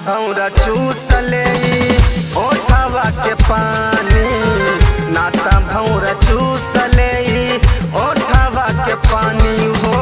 भौरा चूस ले ओठवा के पानी, नाता भौरा चूस ले ओठवा के पानी हो।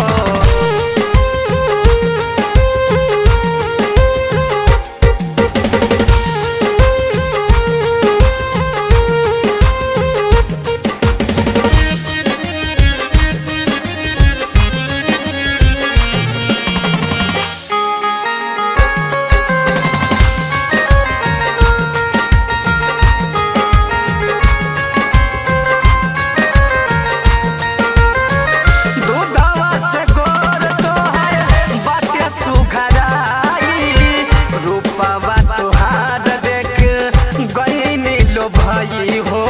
भाई हो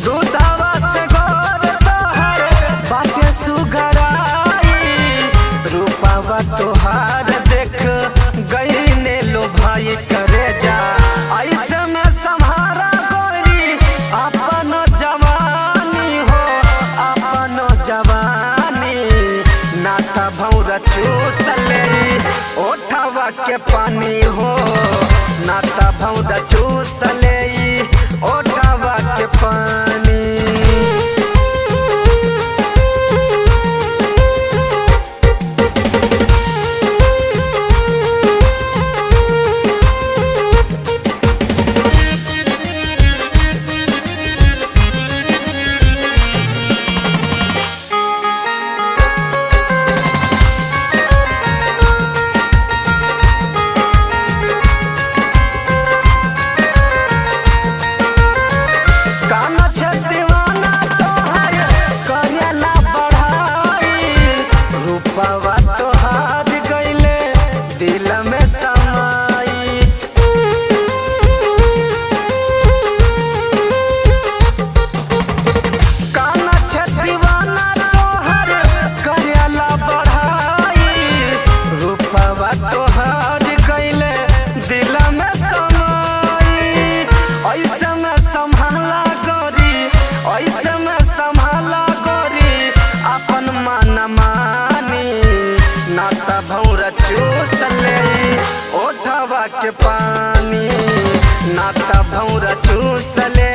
दूधावा से गोर तोहर बाटे सुघराई, रूपावा तोहार देख गईने लो भाई करे जा। ऐसे में सम्हारा गोरी अपन जवानी हो, अपन जवानी, नाता भौरा चूस ले ओठवा के पानी हो, नाता भौरा चूस ले ओठवा के पानी। रूपावा तोहार गईले दिल में समाई, काना छे दीवाना तोहार करेला बढ़ाई, रूपावा तोहार गईले दिल में समाई। ऐसे में संभाला गोरी, ऐसे में संभाला गोरी अपन मन मानी, नाता भौरा चूस ले ओठवा के पानी, नाता भौरा चूस ले